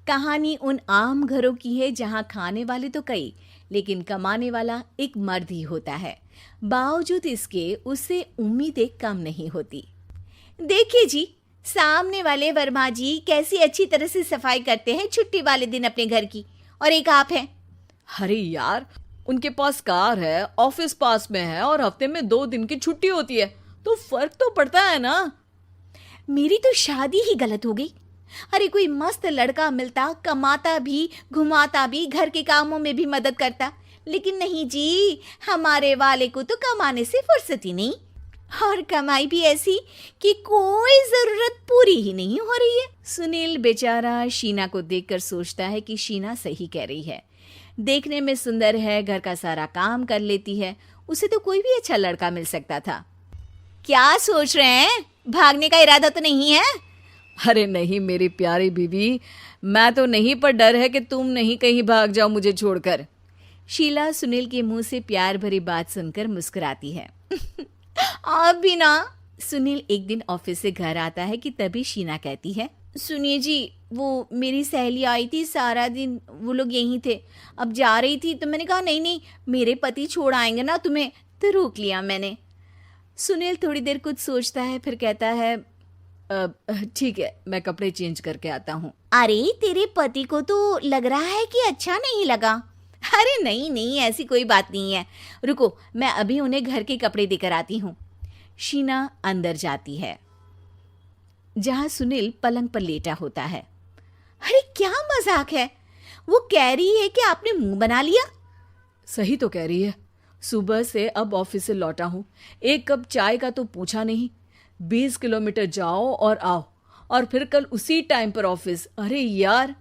कहानी उन आम घरों की है जहां खाने वाले तो कई, लेकिन कमाने वाला एक मर्द ही होता है। बावजूद इसके उससे उम्मीदें कम नहीं होती। देखिए जी, सामने वाले वर्मा जी कैसी अच्छी तरह से सफाई करते हैं छुट्टी वाले दिन अपने घर की, और एक आप हैं। अरे यार, उनके पास कार है, ऑफिस पास में है और हफ्ते में 2 दिन की छुट्टी होती है, तो फर्क तो पड़ता है ना। मेरी तो शादी ही गलत हो गई। अरे कोई मस्त लड़का मिलता, कमाता भी, घुमाता भी, घर के कामों में भी मदद करता, लेकिन नहीं जी, हमारे वाले को तो कमाने से फुर्सत ही नहीं, और कमाई भी ऐसी कि कोई जरूरत पूरी ही नहीं हो रही है। सुनील बेचारा शीना को देखकर सोचता है कि शीना सही कह रही है। देखने में सुंदर है, घर का सारा काम कर लेती है, उसे तो कोई भी अच्छा लड़का मिल सकता था। क्या सोच रहे हैं? भागने का इरादा तो नहीं है? अरे नहीं मेरी प्यारी बीवी, मैं तो नहीं, पर डर है कि तुम नहीं कहीं भाग जाओ मुझे छोड़कर। शीला सुनील के मुंह से प्यार भरी बात सुनकर मुस्कुराती है। आप भी ना। सुनील एक दिन ऑफिस से घर आता है कि तभी शीना कहती है, सुनिए जी, वो मेरी सहेली आई थी, सारा दिन वो लोग यहीं थे। अब जा रही थी तो मैंने कहा नहीं नहीं, मेरे पति छोड़ आएंगे ना तुम्हें, तो रोक लिया मैंने। सुनील थोड़ी देर कुछ सोचता है, फिर कहता है, ठीक है, मैं कपड़े चेंज करके आता हूँ। अरे तेरे पति को तो लग रहा है कि अच्छा नहीं लगा। अरे नहीं नहीं, ऐसी कोई बात नहीं है, रुको मैं अभी उन्हें घर के कपड़े देकर आती हूँ। शीना अंदर जाती है जहां सुनील पलंग पर लेटा होता है। अरे क्या मजाक है, वो कह रही है कि आपने मुंह बना लिया। सही तो कह रही है, सुबह से अब ऑफिस से लौटा हूँ, 1 कप चाय का तो पूछा नहीं। 20 किलोमीटर जाओ और आओ, और फिर कल उसी टाइम पर ऑफिस। अरे यार,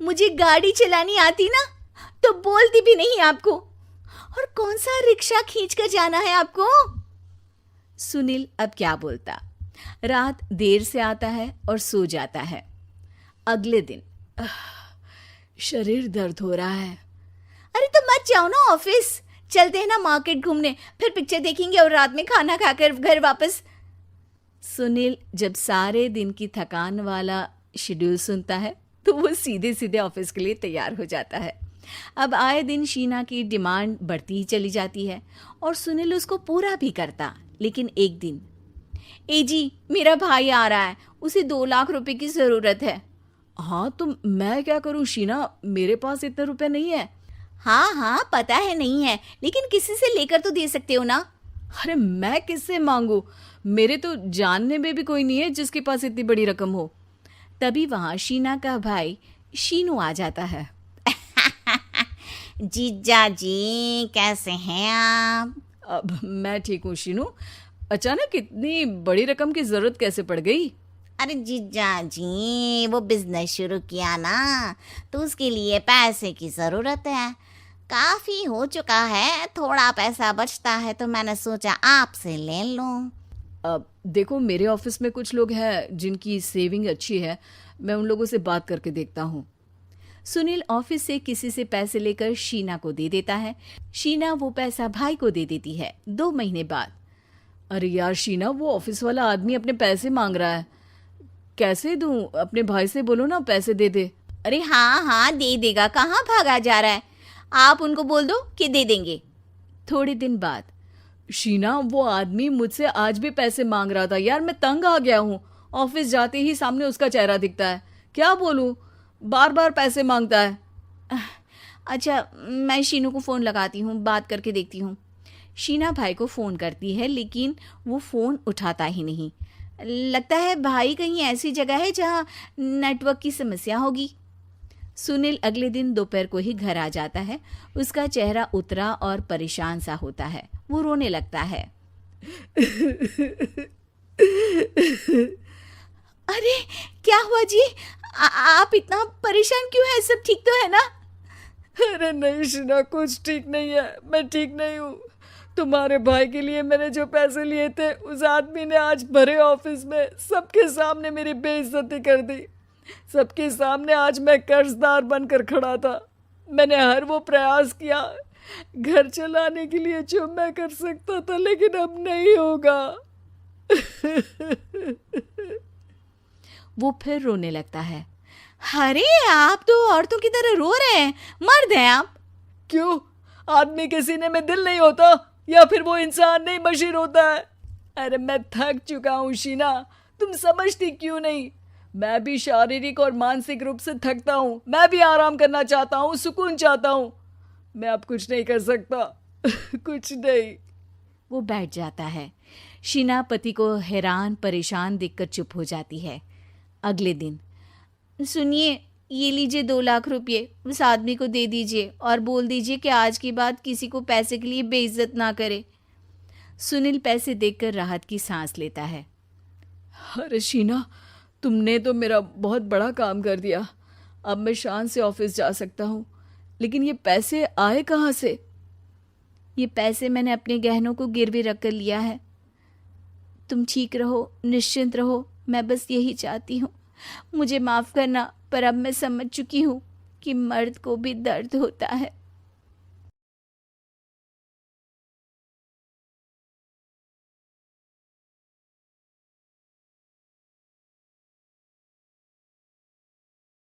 मुझे गाड़ी चलानी आती ना तो बोलती भी नहीं आपको, और कौन सा रिक्शा खींच कर जाना है आपको। सुनील अब क्या बोलता। रात देर से आता है और सो जाता है। अगले दिन शरीर दर्द हो रहा है। अरे तो मत जाओ ना ऑफिस, चलते हैं ना मार्केट घूमने, फिर पिक्चर देखेंगे और रात में खाना खाकर घर वापस। सुनील जब सारे दिन की थकान वाला शेड्यूल सुनता है तो वो सीधे सीधे ऑफिस के लिए तैयार हो जाता है। अब आए दिन शीना की डिमांड बढ़ती ही चली जाती है और सुनील उसको पूरा भी करता। लेकिन एक दिन, ए जी मेरा भाई आ रहा है, उसे 2 लाख रुपए की जरूरत है। हाँ तो मैं क्या करूँ शीना, मेरे पास इतने रुपए नहीं है। हाँ हाँ पता है नहीं है, लेकिन किसी से लेकर तो दे सकते हो ना। अरे मैं किससे मांगू, मेरे तो जानने में भी कोई नहीं है जिसके पास इतनी बड़ी रकम हो। तभी वहां शीना का भाई शीनू आ जाता है। जीजा जी कैसे हैं आप? अब मैं ठीक हूँ शीनू, अचानक इतनी बड़ी रकम की जरूरत कैसे पड़ गई? अरे जीजा जी, वो बिजनेस शुरू किया ना, तो उसके लिए पैसे की जरूरत है। काफी हो चुका है, थोड़ा पैसा बचता है तो मैंने सोचा आपसे ले लूं। अब देखो, मेरे ऑफिस में कुछ लोग हैं जिनकी सेविंग अच्छी है, मैं उन लोगों से बात करके देखता हूँ। सुनील ऑफिस से किसी से पैसे लेकर शीना को दे देता है। शीना वो पैसा भाई को दे देती है। 2 महीने बाद, अरे यार शीना, वो ऑफिस वाला आदमी अपने पैसे मांग रहा है, कैसे दूं? अपने भाई से बोलो ना पैसे दे दे। अरे हाँ हाँ दे देगा, कहाँ भागा जा रहा है, आप उनको बोल दो कि दे देंगे। थोड़े दिन बाद, शीना वो आदमी मुझसे आज भी पैसे मांग रहा था यार, मैं तंग आ गया हूँ। ऑफिस जाते ही सामने उसका चेहरा दिखता है, क्या बोलूँ, बार बार पैसे मांगता है। अच्छा मैं शीनू को फ़ोन लगाती हूँ, बात करके देखती हूँ। शीना भाई को फ़ोन करती है लेकिन वो फ़ोन उठाता ही नहीं। लगता है भाई कहीं ऐसी जगह है जहाँ नेटवर्क की समस्या होगी। सुनील अगले दिन दोपहर को ही घर आ जाता है। उसका चेहरा उतरा और परेशान सा होता है। वो रोने लगता है। अरे क्या हुआ जी, आप इतना परेशान क्यों हैं? सब ठीक तो है ना? अरे नहीं शीना, कुछ ठीक नहीं है, मैं ठीक नहीं हूँ। तुम्हारे भाई के लिए मैंने जो पैसे लिए थे, उस आदमी ने आज भरे ऑफिस में सबके सामने मेरी बेइज्जती कर दी। सबके सामने आज मैं कर्जदार बनकर खड़ा था। मैंने हर वो प्रयास किया घर चलाने के लिए जो मैं कर सकता था, लेकिन अब नहीं होगा। वो फिर रोने लगता है। अरे आप तो औरतों की तरह रो रहे हैं, मर्द हैं आप। क्यों? आदमी के सीने में दिल नहीं होता, या फिर वो इंसान नहीं मशीन होता है? अरे मैं थक चुका हूँ शीना, तुम समझती क्यों नहीं? मैं भी शारीरिक और मानसिक रूप से थकता हूँ, मैं भी आराम करना चाहता हूँ, सुकून चाहता हूँ। मैं अब कुछ नहीं कर सकता। कुछ नहीं। वो बैठ जाता है। शीना पति को हैरान परेशान देखकर चुप हो जाती है। अगले दिन, सुनिए, ये लीजिए 2 लाख रुपए, उस आदमी को दे दीजिए और बोल दीजिए कि आज के बाद किसी को पैसे के लिए बेइज्जत ना करे। सुनील पैसे देखकर राहत की सांस लेता है। अरे शीना, तुमने तो मेरा बहुत बड़ा काम कर दिया। अब मैं शान से ऑफिस जा सकता हूँ, लेकिन ये पैसे आए कहाँ से? ये पैसे मैंने अपने गहनों को गिरवी रख कर लिया है। तुम ठीक रहो, निश्चिंत रहो, मैं बस यही चाहती हूँ। मुझे माफ़ करना, पर अब मैं समझ चुकी हूँ कि मर्द को भी दर्द होता है।